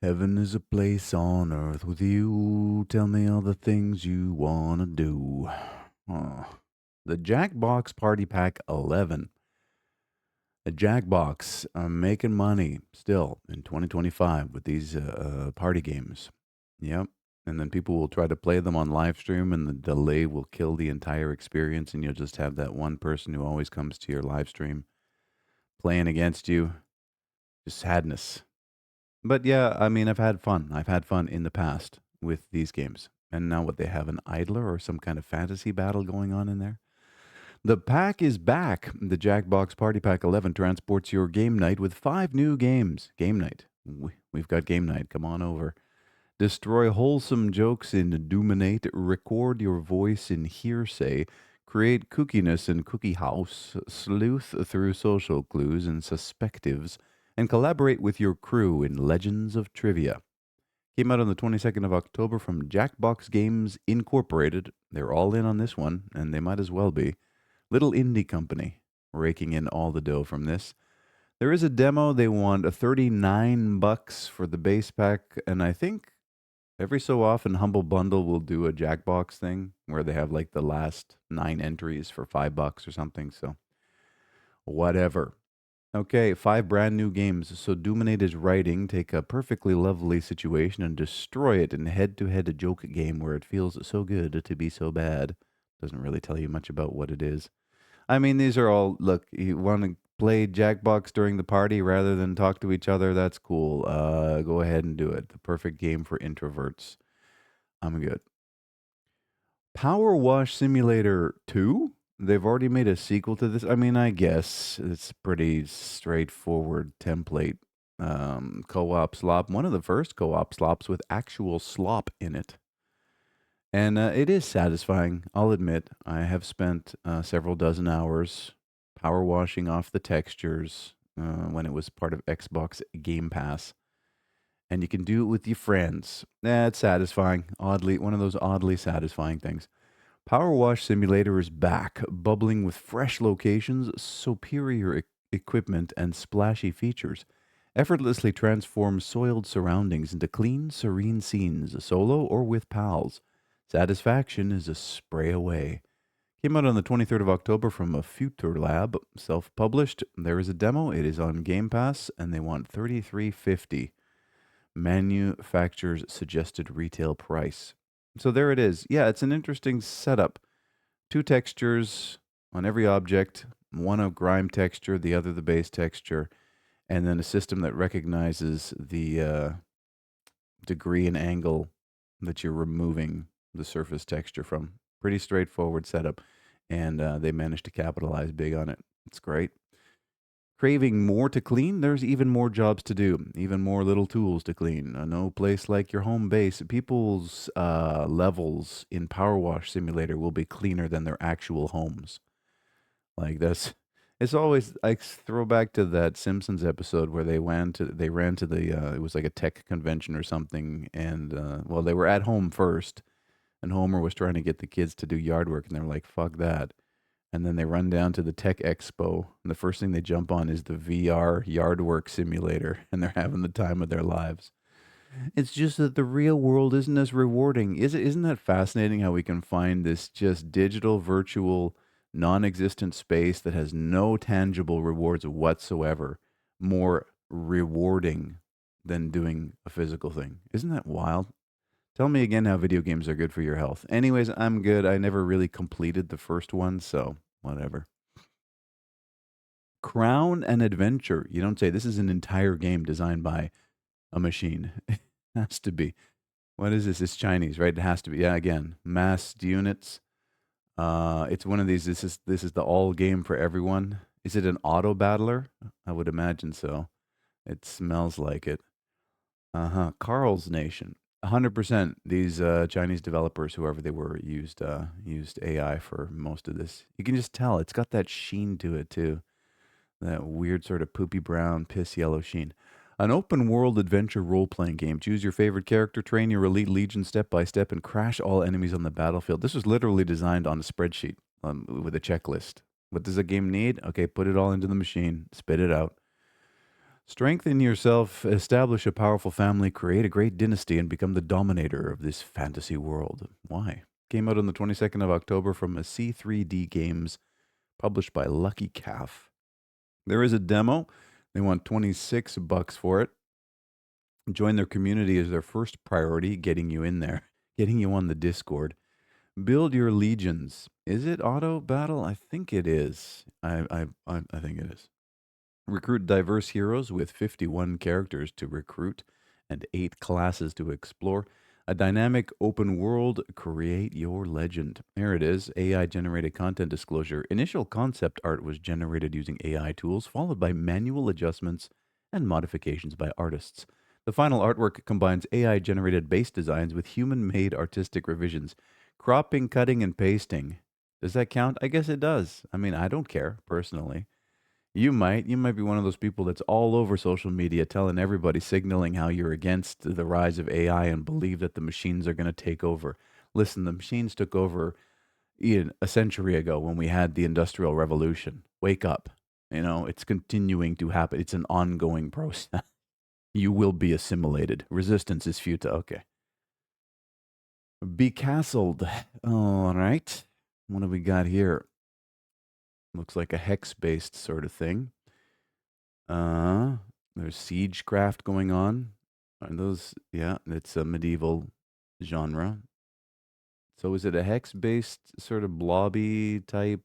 Heaven is a place on earth with you. Tell me all the things you want to do. Oh. The Jackbox Party Pack 11. The Jackbox making money still in 2025 with these party games. Yep. And then people will try to play them on live stream, and the delay will kill the entire experience. And you'll just have that one person who always comes to your live stream playing against you. Just sadness. But yeah, I mean, I've had fun. I've had fun in the past with these games. And now what they have an idler or some kind of fantasy battle going on in there. The pack is back. The Jackbox Party Pack 11 transports your game night with 5 new games. Game night. We've got game night. Come on over. Destroy wholesome jokes in Dominate. Record your voice in Hearsay. Create cookiness in Cookie House. Sleuth through social clues and suspectives. And collaborate with your crew in Legends of Trivia. Came out on the 22nd of October from Jackbox Games Incorporated. They're all in on this one, and they might as well be. Little indie company raking in all the dough from this. There is a demo. They want a $39 for the base pack, and I think every so often Humble Bundle will do a Jackbox thing where they have like the last 9 entries for $5 or something. So whatever. Okay, 5 brand new games. So Dominate is writing, take a perfectly lovely situation and destroy it in head-to-head joke game where it feels so good to be so bad. Doesn't really tell you much about what it is. I mean, these are all, look, you want to play Jackbox during the party rather than talk to each other, that's cool. Go ahead and do it. The perfect game for introverts. I'm good. Power Wash Simulator 2? They've already made a sequel to this. I mean, I guess it's pretty straightforward template. Co-op slop. One of the first co-op slops with actual slop in it. And it is satisfying. I'll admit, I have spent several dozen hours power washing off the textures when it was part of Xbox Game Pass. And you can do it with your friends. It's satisfying. Oddly, one of those oddly satisfying things. Power Wash Simulator is back, bubbling with fresh locations, superior equipment, and splashy features. Effortlessly transform soiled surroundings into clean, serene scenes, solo or with pals. Satisfaction is a spray away. Came out on the 23rd of October from a Future Lab, self-published. There is a demo. It is on Game Pass, and they want $33.50. Manufacturer's suggested retail price. So there it is. Yeah, it's an interesting setup. 2 textures on every object, one a grime texture, the other the base texture, and then a system that recognizes the degree and angle that you're removing the surface texture from. Pretty straightforward setup, and they managed to capitalize big on it. It's great. Craving more to clean? There's even more jobs to do, even more little tools to clean. No place like your home base. People's levels in Power Wash Simulator will be cleaner than their actual homes. Like this, it's always like throwback to that Simpsons episode where they ran to the it was like a tech convention or something, and well, they were at home first, and Homer was trying to get the kids to do yard work, and they were like, "Fuck that." And then they run down to the tech expo, and the first thing they jump on is the VR yard work simulator, and they're having the time of their lives. It's just that the real world isn't as rewarding. Isn't that fascinating how we can find this just digital, virtual, non-existent space that has no tangible rewards whatsoever more rewarding than doing a physical thing? Isn't that wild? Tell me again how video games are good for your health. Anyways, I'm good. I never really completed the first one, so whatever. Crown and Adventure. You don't say this is an entire game designed by a machine. It has to be. What is this? It's Chinese, right? It has to be. Yeah, again, massed units. It's one of these. This is the all game for everyone. Is it an auto battler? I would imagine so. It smells like it. Uh-huh. Carl's Nation. 100%. These Chinese developers, whoever they were, used AI for most of this. You can just tell it's got that sheen to it too. That weird sort of poopy brown, piss yellow sheen. An open world adventure role playing game. Choose your favorite character, train your elite legion step by step, and crash all enemies on the battlefield. This was literally designed on a spreadsheet with a checklist. What does a game need? Okay, put it all into the machine, spit it out. Strengthen yourself, establish a powerful family, create a great dynasty, and become the dominator of this fantasy world. Why? Came out on the 22nd of October from a C3D Games, published by Lucky Calf. There is a demo. They want $26 for it. Join their community is their first priority, getting you in there, getting you on the Discord. Build your legions. Is it auto battle? I think it is. I think it is. Recruit diverse heroes with 51 characters to recruit and 8 classes to explore. A dynamic open world, create your legend. There it is, AI generated content disclosure. Initial concept art was generated using AI tools, followed by manual adjustments and modifications by artists. The final artwork combines AI generated base designs with human made artistic revisions. Cropping, cutting, and pasting. Does that count? I guess it does. I mean, I don't care personally. You might be one of those people that's all over social media telling everybody, signaling how you're against the rise of AI and believe that the machines are going to take over. Listen, the machines took over a century ago when we had the Industrial Revolution. Wake up. It's continuing to happen. It's an ongoing process. You will be assimilated. Resistance is futile. Okay. Be castled. All right. What do we got here? Looks like a hex based sort of thing. Uh, there's siegecraft going on. Are those, yeah, it's a medieval genre. So is it a hex based sort of blobby type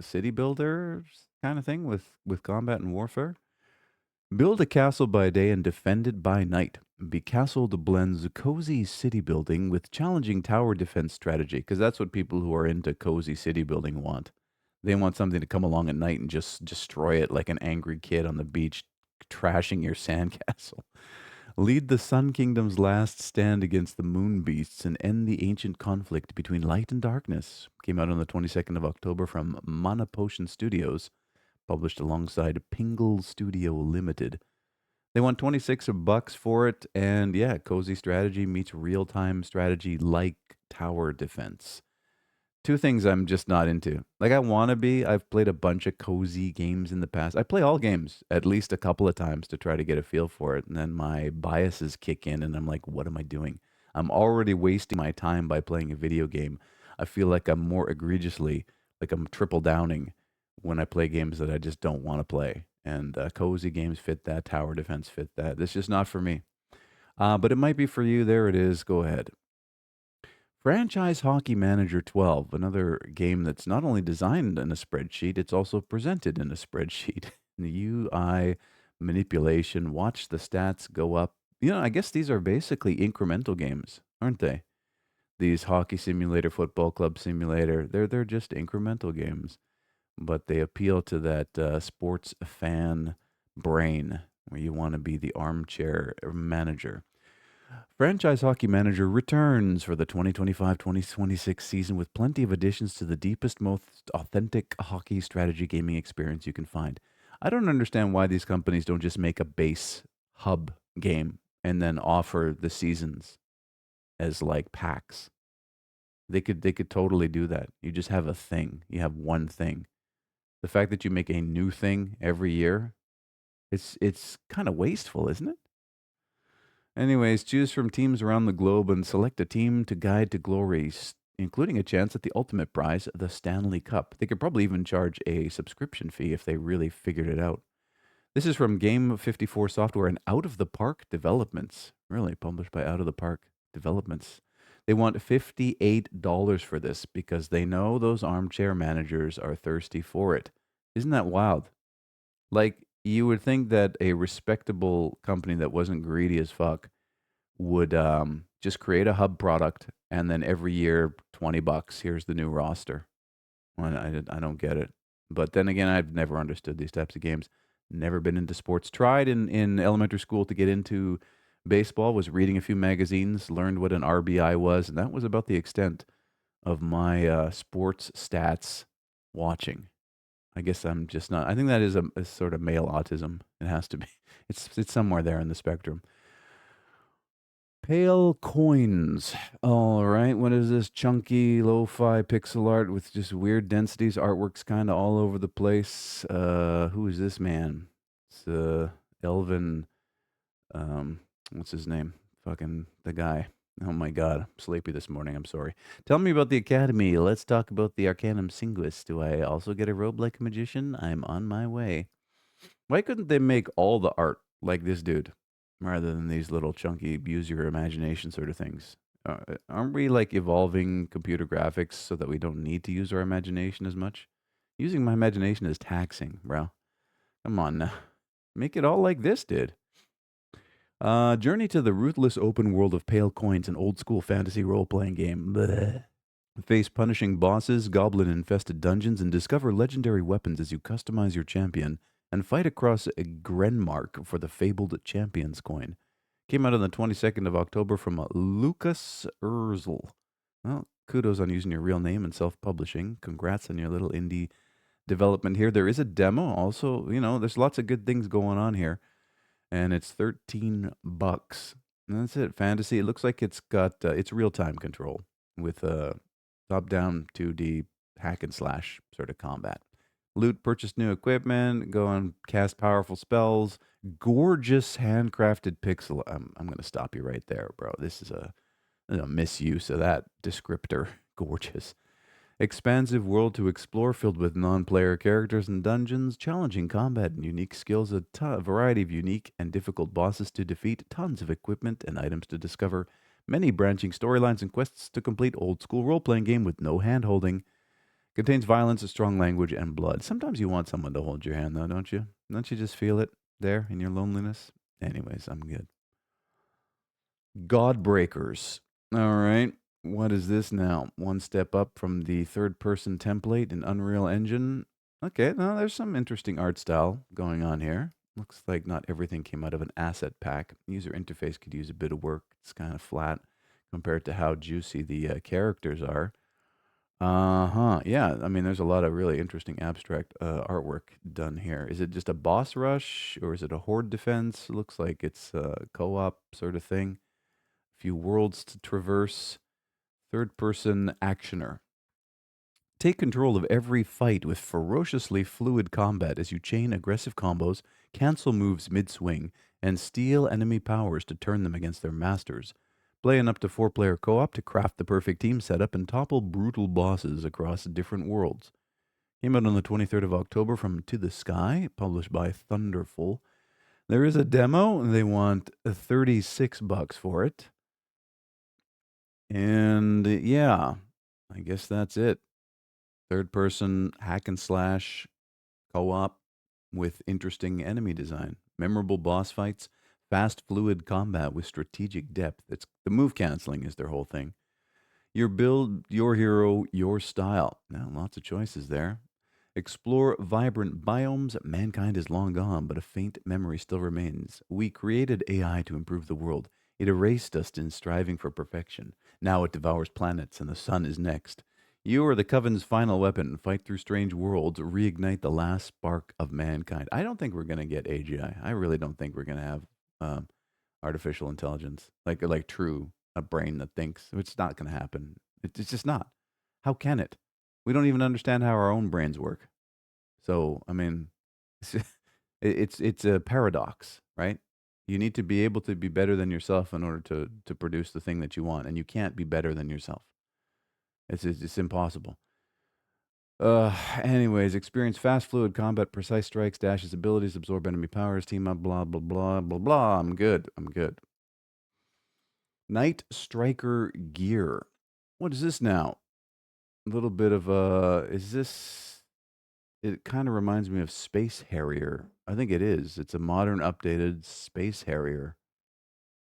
city builder kind of thing with combat and warfare? Build a castle by day and defend it by night. Becastled blends cozy city building with challenging tower defense strategy, because that's what people who are into cozy city building want. They want something to come along at night and just destroy it like an angry kid on the beach, trashing your sandcastle. Lead the Sun Kingdom's last stand against the Moon Beasts and end the ancient conflict between light and darkness. Came out on the 22nd of October from Mana Potion Studios, published alongside Pingle Studio Limited. They want $26 for it, and yeah, cozy strategy meets real-time strategy like tower defense. Two things I'm just not into. Like I want to be. I've played a bunch of cozy games in the past. I play all games at least a couple of times to try to get a feel for it, and then my biases kick in, and I'm like, what am I doing? I'm already wasting my time by playing a video game. I feel like I'm more egregiously, like I'm triple downing when I play games that I just don't want to play. And cozy games fit that. Tower defense fit that. This is just not for me. But it might be for you. There it is. Go ahead. Franchise Hockey Manager 12, another game that's not only designed in a spreadsheet, it's also presented in a spreadsheet. The UI manipulation, watch the stats go up. I guess these are basically incremental games, aren't they? These hockey simulator, football club simulator, they're just incremental games, but they appeal to that sports fan brain where you want to be the armchair manager. Franchise Hockey Manager returns for the 2025-2026 season with plenty of additions to the deepest, most authentic hockey strategy gaming experience you can find. I don't understand why these companies don't just make a base hub game and then offer the seasons as like packs. They could totally do that. You just have a thing. You have one thing. The fact that you make a new thing every year, it's kind of wasteful, isn't it? Anyways, choose from teams around the globe and select a team to guide to glory, including a chance at the ultimate prize, the Stanley Cup. They could probably even charge a subscription fee if they really figured it out. This is from Game 54 Software and Out of the Park Developments. Really, published by Out of the Park Developments. They want $58 for this because they know those armchair managers are thirsty for it. Isn't that wild? Like, you would think that a respectable company that wasn't greedy as fuck would just create a hub product and then every year, $20, here's the new roster. Well, I don't get it. But then again, I've never understood these types of games. Never been into sports. Tried in elementary school to get into baseball, was reading a few magazines, learned what an RBI was, and that was about the extent of my sports stats watching. I guess I'm just not. I think that is a sort of male autism. It has to be. It's somewhere there in the spectrum. Pale coins. All right. What is this? Chunky lo-fi pixel art with just weird densities. Artwork's kind of all over the place. Who is this man? Elvin, um, what's his name? Fucking the guy. Oh my god, I'm sleepy this morning. I'm sorry. Tell me about the Academy. Let's talk about the Arcanum Singuis. Do I also get a robe like a magician? I'm on my way. Why couldn't they make all the art like this dude rather than these little chunky use your imagination sort of things? Aren't we like evolving computer graphics so that we don't need to use our imagination as much? Using my imagination is taxing, bro. Come on now. Make it all like this did. Journey to the ruthless open world of pale coins, an old school fantasy role playing game. Bleh. Face punishing bosses, goblin infested dungeons, and discover legendary weapons as you customize your champion and fight across a Grenmark for the fabled Champions coin. Came out on the 22nd of October from Lucas Urzel. Well, kudos on using your real name and self publishing. Congrats on your little indie development here. There is a demo also. There's lots of good things going on here. And it's $13. And that's it. Fantasy. It looks like it's got it's real time control with top down 2D hack and slash sort of combat. Loot, purchase new equipment, go and cast powerful spells. Gorgeous handcrafted pixel. I'm going to stop you right there, bro. This is a misuse of that descriptor. Gorgeous. Expansive world to explore filled with non-player characters and dungeons, challenging combat and unique skills, a variety of unique and difficult bosses to defeat, tons of equipment and items to discover, many branching storylines and quests to complete, old school role-playing game with no hand-holding. Contains violence, a strong language, and blood. Sometimes you want someone to hold your hand though, don't you? Don't you just feel it there in your loneliness? Anyways, I'm good. Godbreakers. All right. What is this now? One step up from the third person template in Unreal Engine. Okay, now there's some interesting art style going on here. Looks like not everything came out of an asset pack. User interface could use a bit of work. It's kind of flat compared to how juicy the characters are. Uh-huh. Yeah, I mean, there's a lot of really interesting abstract artwork done here. Is it just a boss rush or is it a horde defense? Looks like it's a co-op sort of thing. Few worlds to traverse. Third person actioner. Take control of every fight with ferociously fluid combat as you chain aggressive combos, cancel moves mid swing, and steal enemy powers to turn them against their masters. Play an up to 4-player co op to craft the perfect team setup and topple brutal bosses across different worlds. Came out on the 23rd of October from To the Sky, published by Thunderful. There is a demo, and they want $36 for it. And yeah, I guess that's it. Third person hack and slash co op with interesting enemy design, memorable boss fights, fast fluid combat with strategic depth. It's the move canceling is their whole thing. Your build, your hero, your style. Now, lots of choices there. Explore vibrant biomes. Mankind is long gone, but a faint memory still remains. We created AI to improve the world. It erased us in striving for perfection. Now it devours planets, and the sun is next. You are the Coven's final weapon. Fight through strange worlds. Reignite the last spark of mankind. I don't think we're going to get AGI. I really don't think we're going to have artificial intelligence, like true a brain that thinks. It's not going to happen. It's just not. How can it? We don't even understand how our own brains work. So I mean, it's a paradox, right? You need to be able to be better than yourself in order to produce the thing that you want, and you can't be better than yourself. It's impossible. Anyways, experience fast, fluid combat, precise strikes, dashes, abilities, absorb enemy powers, team up, blah blah blah blah blah. I'm good. I'm good. Night Striker gear. What is this now? A little bit of is this? It kind of reminds me of Space Harrier. I think it is. It's a modern, updated Space Harrier.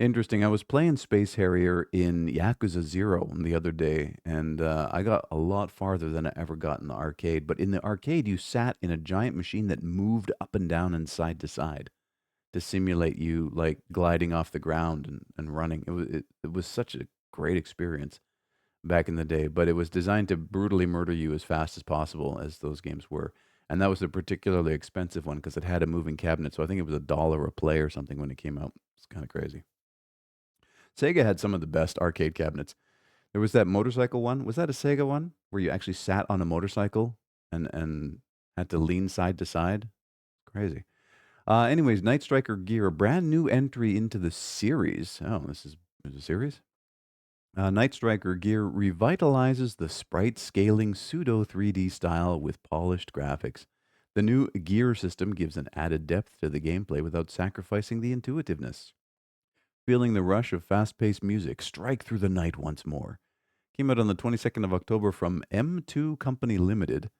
Interesting. I was playing Space Harrier in Yakuza 0 the other day, and I got a lot farther than I ever got in the arcade. But in the arcade, you sat in a giant machine that moved up and down and side to side to simulate you like gliding off the ground and running. It was such a great experience back in the day, but it was designed to brutally murder you as fast as possible, as those games were. And that was a particularly expensive one because it had a moving cabinet. So I think it was $1 a play or something when it came out. It's kind of crazy. Sega had some of the best arcade cabinets. There was that motorcycle one. Was that a Sega one where you actually sat on a motorcycle and had to lean side to side? Crazy. Anyways, Night Striker gear, a brand new entry into the series. Oh, this is a series? Night Striker gear revitalizes the sprite scaling pseudo 3D style with polished graphics. The new gear system gives an added depth to the gameplay without sacrificing the intuitiveness. Feeling the rush of fast paced music strike through the night once more. Came out on the 22nd of October from M2 Company Limited.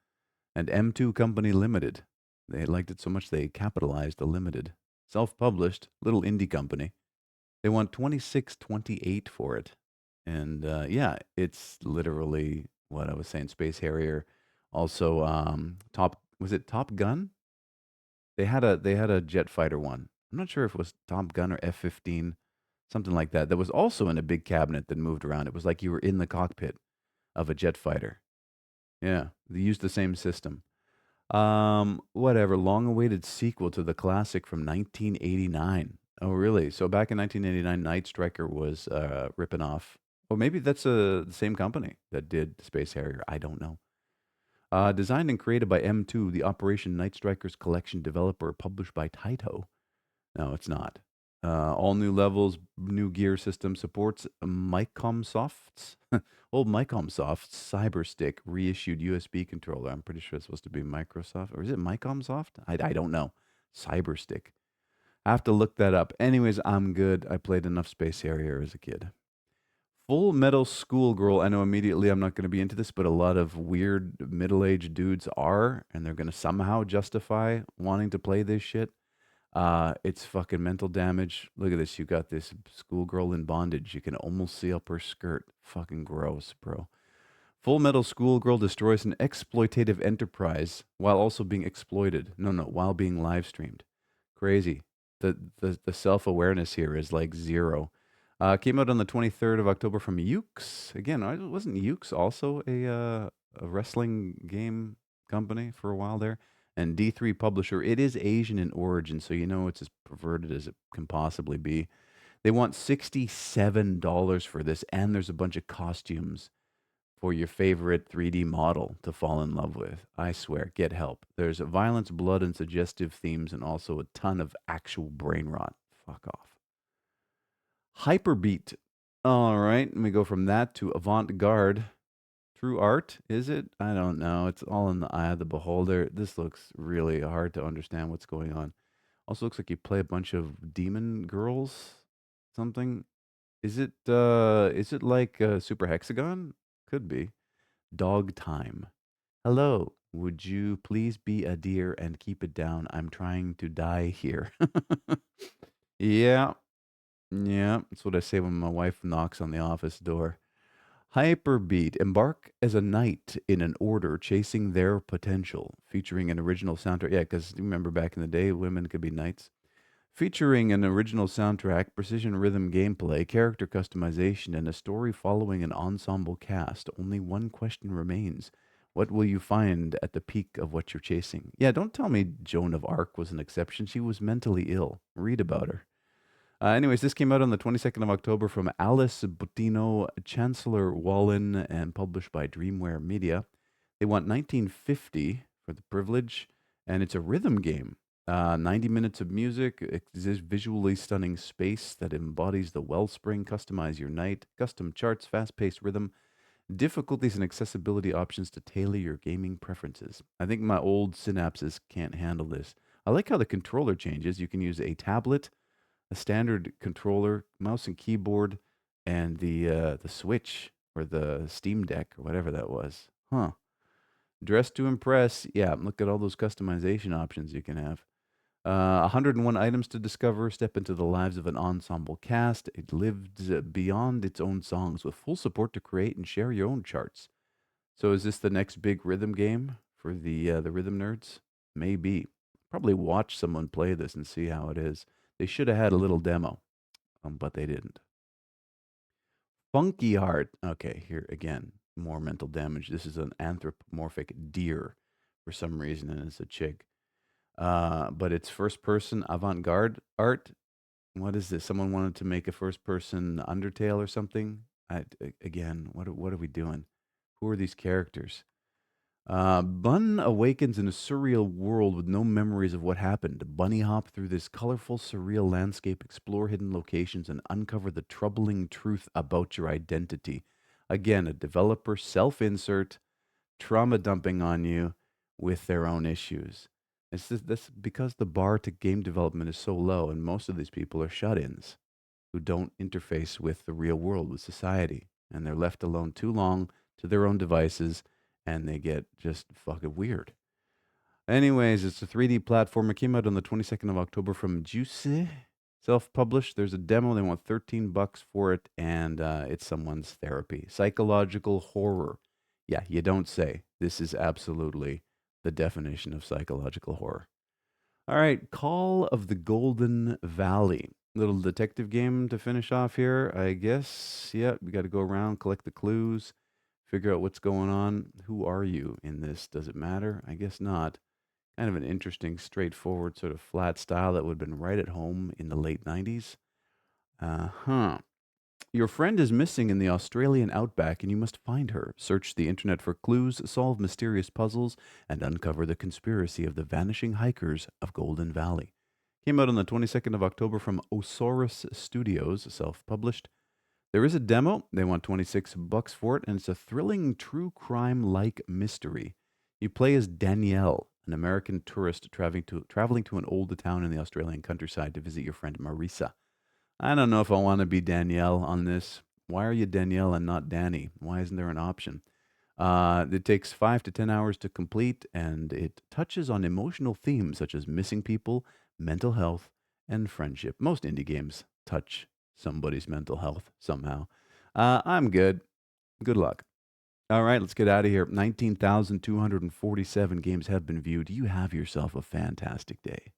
And M2 Company Limited. They liked it so much they capitalized the limited. Self published, little indie company. They want 26.28 for it. And yeah, it's literally what I was saying, Space Harrier. Also, Top was it Top Gun? They had a jet fighter one. I'm not sure if it was Top Gun or F-15, something like that. That was also in a big cabinet that moved around. It was like you were in the cockpit of a jet fighter. Yeah, they used the same system. Whatever, long-awaited sequel to the classic from 1989. Oh, really? So back in 1989, Night Striker was ripping off. Or maybe that's the same company that did Space Harrier. I don't know. Designed and created by M2, the Operation Night Strikers collection developer, published by Taito. No, it's not. All new levels, new gear system supports Micomsoft's old Micomsoft's Cyberstick reissued USB controller. I'm pretty sure it's supposed to be Microsoft, or is it Micomsoft? I don't know. Cyberstick. I have to look that up. Anyways, I'm good. I played enough Space Harrier as a kid. Full Metal Schoolgirl. I know immediately I'm not going to be into this, but a lot of weird middle aged dudes are, and they're going to somehow justify wanting to play this shit. It's fucking mental damage. Look at this. You got this schoolgirl in bondage. You can almost see up her skirt. Fucking gross, bro. Full Metal Schoolgirl destroys an exploitative enterprise while also being exploited. No, no, while being live streamed. Crazy. The self awareness here is like zero. Came out on the 23rd of October from Ukes. Again, wasn't Ukes also a wrestling game company for a while there? And D3 publisher. It is Asian in origin, so you know it's as perverted as it can possibly be. They want $67 for this, and there's a bunch of costumes for your favorite 3D model to fall in love with. I swear, get help. There's violence, blood, and suggestive themes, and also a ton of actual brain rot. Fuck off. Hyperbeat. All right, let me go from that to avant garde. True art, is it? I don't know. It's all in the eye of the beholder. This looks really hard to understand what's going on. Also looks like you play a bunch of demon girls, something. Is it like Super Hexagon? Could be. Dog time. Hello, would you please be a deer and keep it down? I'm trying to die here. Yeah, yeah, that's what I say when my wife knocks on the office door. Hyperbeat. Embark as a knight in an order chasing their potential, featuring an original soundtrack. Yeah, because remember back in the day, women could be knights. Featuring an original soundtrack, precision rhythm gameplay, character customization, and a story following an ensemble cast, only one question remains. What will you find at the peak of what you're chasing? Yeah, don't tell me Joan of Arc was an exception. She was mentally ill. Read about her. Anyways, this came out on the 22nd of October from Alice Bottino, Chancellor Wallen, and published by Dreamware Media. They want 1950 for the privilege, and it's a rhythm game. 90 minutes of music, visually stunning space that embodies the wellspring. Customize your night, custom charts, fast paced rhythm, difficulties and accessibility options to tailor your gaming preferences. I think my old synapses can't handle this. I like how the controller changes. You can use a tablet, a standard controller, mouse and keyboard, and the Switch or the Steam Deck or whatever that was. Huh. Dress to impress. Yeah, look at all those customization options you can have. 101 items to discover. Step into the lives of an ensemble cast. It lives beyond its own songs with full support to create and share your own charts. So, is this the next big rhythm game for the rhythm nerds? Maybe. Probably watch someone play this and see how it is. They should have had a little demo, but they didn't. Funky Heart. Okay, here again, more mental damage. This is an anthropomorphic deer for some reason, and it's a chick. But it's first person avant garde art. What is this? Someone wanted to make a first person Undertale or something. Again, what are we doing? Who are these characters? Bun awakens in a surreal world with no memories of what happened. Bunny hop through this colorful, surreal landscape, explore hidden locations, and uncover the troubling truth about your identity. Again, a developer self insert, trauma dumping on you with their own issues. That's because the bar to game development is so low, and most of these people are shut ins who don't interface with the real world, with society, and they're left alone too long to their own devices, and they get just fucking weird. Anyways, it's a 3D platform. It came out on the 22nd of October from Juice. Self-published. There's a demo. They want $13 for it, and it's someone's therapy. Psychological horror. Yeah, you don't say. This is absolutely the definition of psychological horror. All right, Call of the Golden Valley. Little detective game to finish off here, I guess. Yeah, we got to go around, collect the clues, figure out what's going on. Who are you in this? Does it matter? I guess not. Kind of an interesting, straightforward, sort of flat style that would have been right at home in the late 90s. Huh. Your friend is missing in the Australian outback and you must find her. Search the internet for clues, solve mysterious puzzles, and uncover the conspiracy of the vanishing hikers of Golden Valley. Came out on the 22nd of October from Osaurus Studios, self published. There is a demo. They want $26 for it, and it's a thrilling true crime like mystery. You play as Danielle, an American tourist traveling to an old town in the Australian countryside to visit your friend Marisa. I don't know if I want to be Danielle on this. Why are you Danielle and not Danny? Why isn't there an option? It takes 5 to 10 hours to complete, and it touches on emotional themes such as missing people, mental health, and friendship. Most indie games touch somebody's mental health somehow. I'm good. Good luck. All right, let's get out of here. 19,247 games have been viewed. You have yourself a fantastic day.